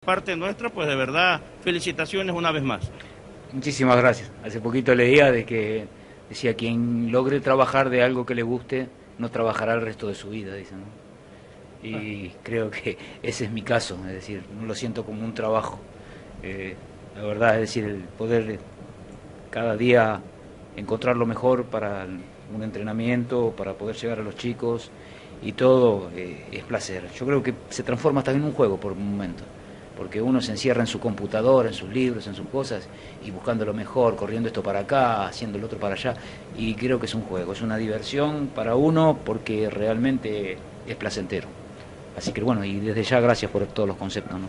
parte nuestra, pues de verdad, felicitaciones una vez más. Muchísimas gracias. Hace poquito leía de que decía, quien logre trabajar de algo que le guste, no trabajará el resto de su vida, dicen, ¿no? Y creo que ese es mi caso, es decir, no lo siento como un trabajo. La verdad, es decir, el poder cada día encontrar lo mejor para un entrenamiento, para poder llegar a los chicos y todo, es placer. Yo creo que se transforma hasta en un juego por un momento, porque uno se encierra en su computadora, en sus libros, en sus cosas, y buscando lo mejor, corriendo esto para acá, haciendo el otro para allá, y creo que es un juego, es una diversión para uno porque realmente es placentero. Así que bueno, y desde ya gracias por todos los conceptos, ¿no?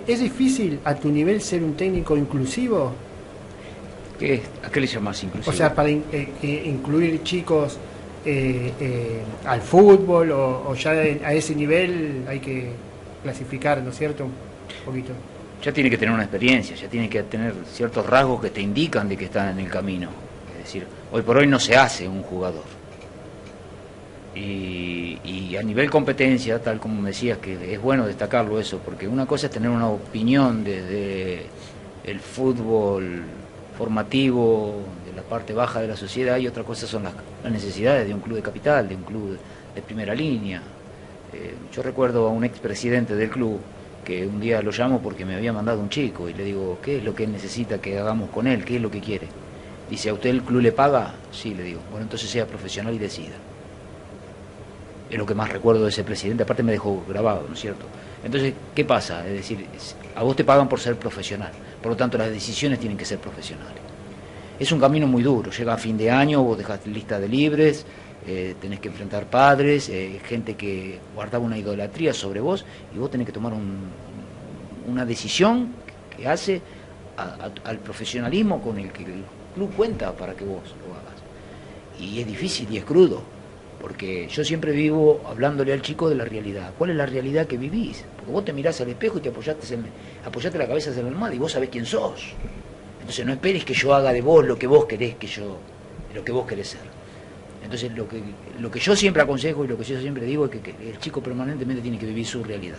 ¿Es difícil a tu nivel ser un técnico inclusivo? ¿A qué le llamas inclusivo? O sea, para incluir chicos al fútbol o ya a ese nivel hay que clasificar, ¿no es cierto? Un poquito. Ya tiene que tener una experiencia, ya tiene que tener ciertos rasgos que te indican de que están en el camino. Es decir, hoy por hoy no se hace un jugador. Y a nivel competencia, tal como me decías, que es bueno destacarlo eso, porque una cosa es tener una opinión desde el fútbol formativo, de la parte baja de la sociedad, y otra cosa son las necesidades de un club de capital, de un club de primera línea. Yo recuerdo a un expresidente del club que un día lo llamo porque me había mandado un chico y le digo, ¿qué es lo que él necesita que hagamos con él? ¿Qué es lo que quiere? Dice, ¿a usted el club le paga? Sí, le digo. Bueno, entonces sea profesional y decida. Es lo que más recuerdo de ese presidente, aparte me dejó grabado, ¿no es cierto? Entonces, ¿qué pasa? Es decir, a vos te pagan por ser profesional, por lo tanto las decisiones tienen que ser profesionales. Es un camino muy duro, llega a fin de año, vos dejás lista de libres, tenés que enfrentar padres, gente que guardaba una idolatría sobre vos, y vos tenés que tomar una decisión que hace al profesionalismo con el que el club cuenta para que vos lo hagas. Y es difícil y es crudo, porque yo siempre vivo hablándole al chico de la realidad. ¿Cuál es la realidad que vivís? Porque vos te mirás al espejo y te apoyaste la cabeza en la almohada y vos sabés quién sos. Entonces no esperes que yo haga de vos lo que vos querés lo que vos querés ser. Entonces lo que yo siempre aconsejo y lo que yo siempre digo es que el chico permanentemente tiene que vivir su realidad,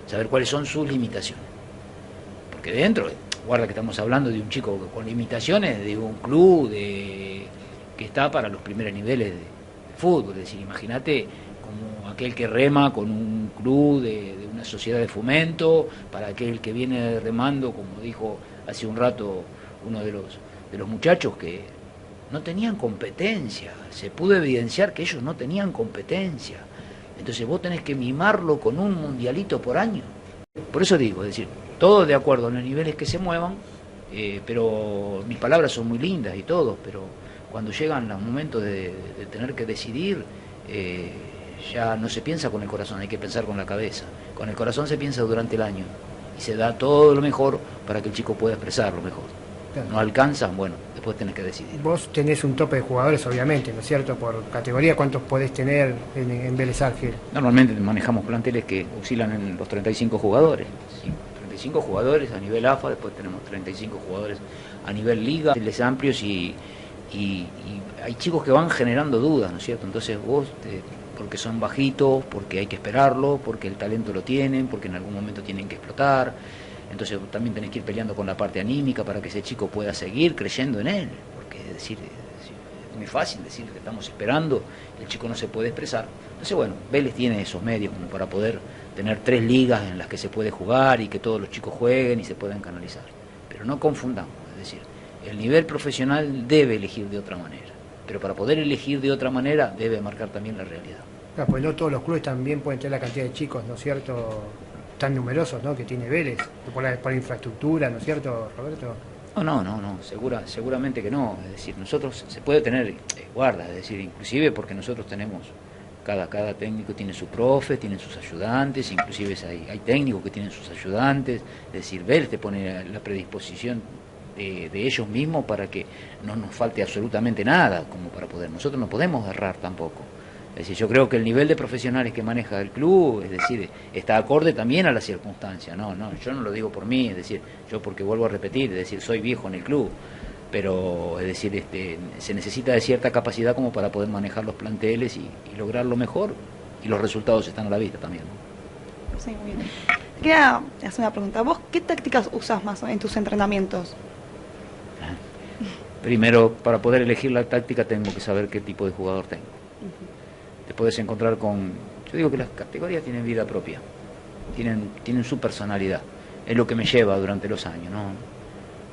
saber cuáles son sus limitaciones. Porque dentro, guarda que estamos hablando de un chico con limitaciones, de un club que está para los primeros niveles de fútbol. Es decir, imagínate como aquel que rema con un club de una sociedad de fomento, para aquel que viene remando, como dijo hace un rato uno de los muchachos, que no tenían competencia, se pudo evidenciar que ellos no tenían competencia. Entonces vos tenés que mimarlo con un mundialito por año. Por eso digo, es decir, todo de acuerdo a los niveles que se muevan, pero mis palabras son muy lindas y todo, pero cuando llegan los momentos de tener que decidir, ya no se piensa con el corazón, hay que pensar con la cabeza. Con el corazón se piensa durante el año y se da todo lo mejor para que el chico pueda expresar lo mejor. Claro. No alcanzan, bueno, después tenés que decidir. Vos tenés un tope de jugadores, obviamente, ¿no es cierto? Por categoría, ¿cuántos podés tener en Vélez Sarsfield? Normalmente manejamos planteles que oscilan en los 35 jugadores. 35 jugadores a nivel AFA, después tenemos 35 jugadores a nivel liga, les amplios y hay chicos que van generando dudas, ¿no es cierto? Entonces vos, porque son bajitos, porque hay que esperarlo, porque el talento lo tienen, porque en algún momento tienen que explotar. Entonces también tenés que ir peleando con la parte anímica para que ese chico pueda seguir creyendo en él, porque es muy fácil decir que estamos esperando, el chico no se puede expresar. Entonces bueno, Vélez tiene esos medios como para poder tener 3 ligas en las que se puede jugar y que todos los chicos jueguen y se puedan canalizar. Pero no confundamos, es decir, el nivel profesional debe elegir de otra manera, pero para poder elegir de otra manera debe marcar también la realidad. Claro, pues no todos los clubes también pueden tener la cantidad de chicos, ¿no es cierto?, tan numerosos, ¿no?, que tiene Vélez, por la infraestructura, ¿no es cierto, Roberto? No, seguramente que no. Es decir, nosotros se puede tener guarda, es decir, inclusive porque nosotros tenemos, cada técnico tiene su profe, tiene sus ayudantes, inclusive hay técnicos que tienen sus ayudantes, es decir, Vélez te pone la predisposición de ellos mismos para que no nos falte absolutamente nada, como para poder. Nosotros no podemos errar tampoco. Es decir, yo creo que el nivel de profesionales que maneja el club, es decir, está acorde también a las circunstancias. No, yo no lo digo por mí, es decir, yo porque vuelvo a repetir, es decir, soy viejo en el club, pero es decir, se necesita de cierta capacidad como para poder manejar los planteles y lograr lo mejor, y los resultados están a la vista también, ¿no? Sí, muy bien. quería hacer una pregunta. ¿Vos qué tácticas usas más en tus entrenamientos? Primero, para poder elegir la táctica tengo que saber qué tipo de jugador tengo. Te puedes encontrar con... Yo digo que las categorías tienen vida propia, tienen su personalidad. Es lo que me lleva durante los años, ¿no?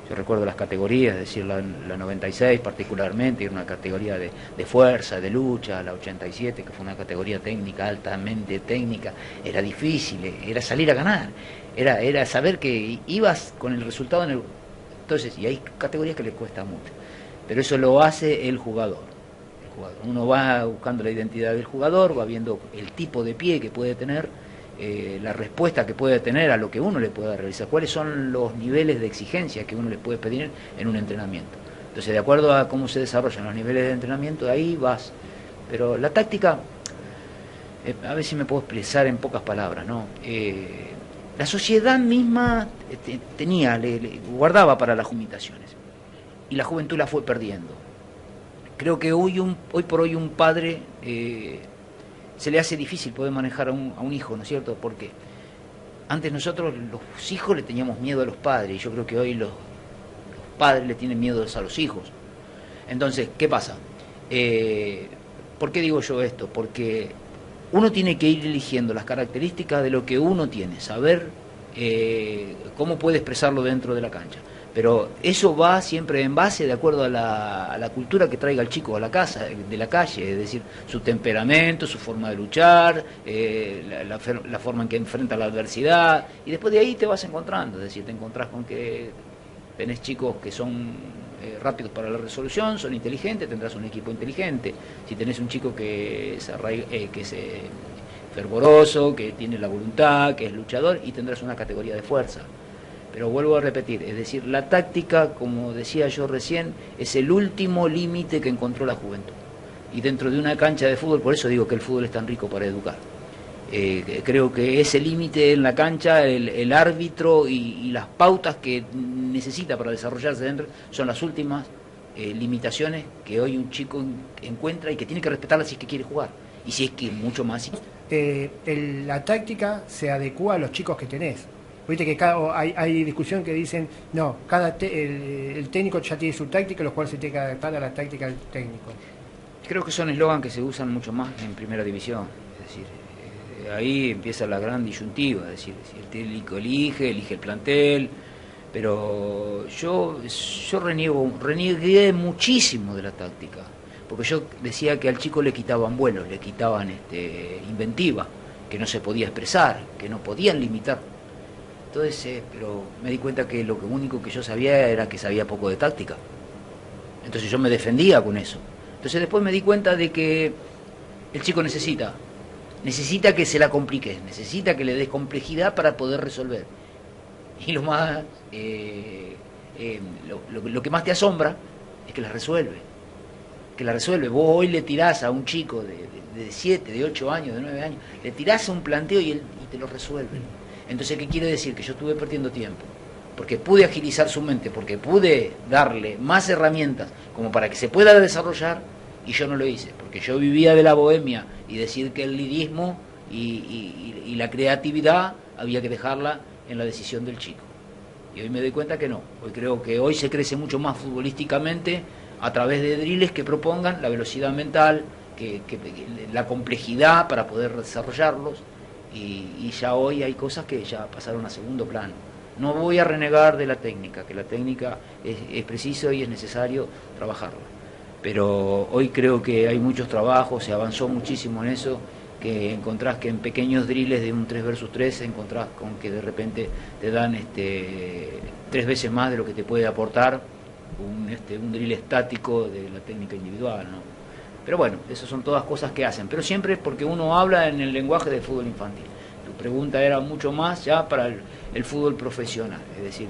Yo recuerdo las categorías, es decir, la 96 particularmente, era una categoría de fuerza, de lucha, la 87, que fue una categoría técnica, altamente técnica, era difícil, era salir a ganar, era saber que ibas con el resultado en el... Entonces, y hay categorías que le cuesta mucho, pero eso lo hace el jugador. Uno va buscando la identidad del jugador, va viendo el tipo de pie que puede tener, la respuesta que puede tener a lo que uno le pueda realizar, cuáles son los niveles de exigencia que uno le puede pedir en un entrenamiento. Entonces, de acuerdo a cómo se desarrollan los niveles de entrenamiento, ahí vas. Pero la táctica, a ver si me puedo expresar en pocas palabras, ¿no? La sociedad misma tenía, guardaba para las imitaciones, y la juventud la fue perdiendo. Creo que hoy por hoy un padre se le hace difícil poder manejar a un hijo, ¿no es cierto? Porque antes nosotros los hijos le teníamos miedo a los padres, y yo creo que hoy los padres le tienen miedo a los hijos. Entonces, ¿qué pasa? ¿Por qué digo yo esto? Porque uno tiene que ir eligiendo las características de lo que uno tiene, saber cómo puede expresarlo dentro de la cancha. Pero eso va siempre en base, de acuerdo a la cultura que traiga el chico a la casa, de la calle, es decir, su temperamento, su forma de luchar, la forma en que enfrenta la adversidad, y después de ahí te vas encontrando, es decir, te encontrás con que tenés chicos que son rápidos para la resolución, son inteligentes, tendrás un equipo inteligente. Si tenés un chico que es fervoroso, que tiene la voluntad, que es luchador, y tendrás una categoría de fuerza. Pero vuelvo a repetir, es decir, la táctica, como decía yo recién, es el último límite que encontró la juventud. Y dentro de una cancha de fútbol, por eso digo que el fútbol es tan rico para educar. Creo que ese límite en la cancha, el árbitro y las pautas que necesita para desarrollarse dentro, son las últimas limitaciones que hoy un chico encuentra y que tiene que respetarlas si es que quiere jugar. Y si es que mucho más. La táctica se adecua a los chicos que tenés. Viste que hay discusión que dicen, no, el técnico ya tiene su táctica, los cuales se tiene que adaptar a la táctica del técnico. Creo que son eslogan que se usan mucho más en primera división. Es decir, ahí empieza la gran disyuntiva, es decir, si el técnico elige el plantel, pero yo reniegué muchísimo de la táctica, porque yo decía que al chico le quitaban vuelos, le quitaban inventiva, que no se podía expresar, que no podían limitar. Entonces, pero me di cuenta que lo único que yo sabía era que sabía poco de táctica. Entonces yo me defendía con eso. Entonces después me di cuenta de que el chico necesita que se la compliques, necesita que le des complejidad para poder resolver. Y lo que más te asombra es que la resuelve. Vos hoy le tirás a un chico de 7, de 8 años, de 9 años, le tirás un planteo y te lo resuelve. Entonces, ¿qué quiere decir? Que yo estuve perdiendo tiempo, porque pude agilizar su mente, porque pude darle más herramientas como para que se pueda desarrollar, y yo no lo hice, porque yo vivía de la bohemia y decir que el lirismo y la creatividad había que dejarla en la decisión del chico. Y hoy me doy cuenta que no. Hoy creo que hoy se crece mucho más futbolísticamente a través de dribles que propongan la velocidad mental, que la complejidad para poder desarrollarlos. Y ya hoy hay cosas que ya pasaron a segundo plano. No voy a renegar de la técnica, que la técnica es preciso y es necesario trabajarla. Pero hoy creo que hay muchos trabajos, se avanzó muchísimo en eso, que encontrás que en pequeños drills de un 3 versus 3 encontrás con que de repente te dan 3 veces más de lo que te puede aportar un drill estático de la técnica individual, ¿no? Pero bueno, esas son todas cosas que hacen, pero siempre porque uno habla en el lenguaje del fútbol infantil. Tu pregunta era mucho más ya para el fútbol profesional, es decir,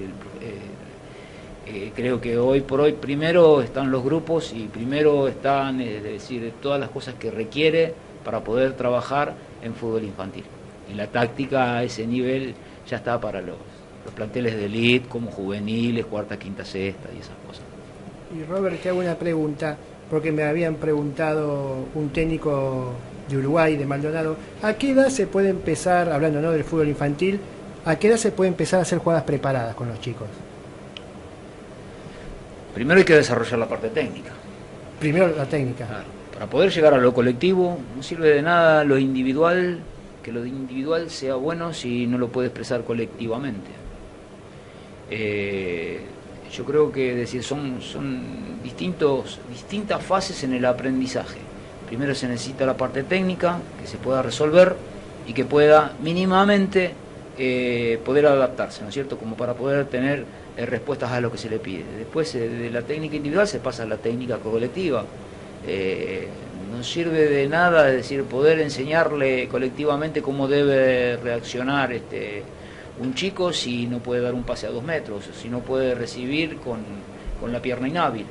creo que hoy por hoy primero están los grupos y primero están, es decir, todas las cosas que requiere para poder trabajar en fútbol infantil. Y la táctica a ese nivel ya está para los planteles de elite, como juveniles, cuarta, quinta, sexta y esas cosas. Y Robert, te hago una pregunta, porque me habían preguntado un técnico de Uruguay, de Maldonado, ¿a qué edad se puede empezar, hablando, ¿no?, del fútbol infantil, ¿A qué edad se puede empezar a hacer jugadas preparadas con los chicos? Primero hay que desarrollar la parte técnica. Primero la técnica. Claro. Para poder llegar a lo colectivo, no sirve de nada lo individual, que lo individual sea bueno si no lo puede expresar colectivamente. Yo creo que decir, son distintas fases en el aprendizaje. Primero se necesita la parte técnica, que se pueda resolver y que pueda mínimamente poder adaptarse, ¿no es cierto? Como para poder tener respuestas a lo que se le pide. Después de la técnica individual se pasa a la técnica colectiva. No sirve de nada, es decir, poder enseñarle colectivamente cómo debe reaccionar un chico si no puede dar un pase a 2 metros, si no puede recibir con la pierna inhábil.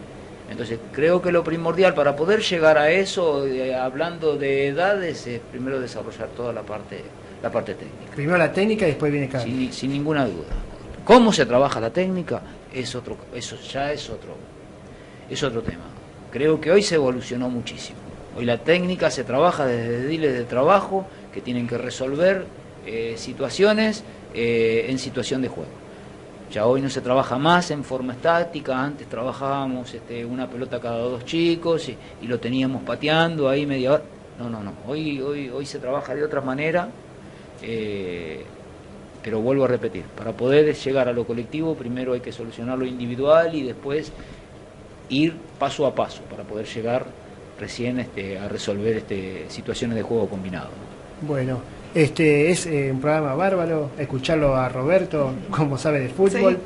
Entonces creo que lo primordial para poder llegar a eso, hablando de edades, es primero desarrollar toda la parte técnica. Primero la técnica y después viene cada. Sin ninguna duda. ¿Cómo se trabaja la técnica? Eso ya es otro tema. Creo que hoy se evolucionó muchísimo. Hoy la técnica se trabaja desde diles de trabajo que tienen que resolver situaciones en situación de juego. Ya hoy no se trabaja más en forma estática. Antes trabajábamos una pelota cada 2 chicos y lo teníamos pateando ahí media hora. No. Hoy se trabaja de otra manera. Pero vuelvo a repetir, para poder llegar a lo colectivo primero hay que solucionar lo individual y después ir paso a paso para poder llegar recién a resolver situaciones de juego combinado. Bueno, es un programa bárbaro, escucharlo a Roberto, como sabe de fútbol.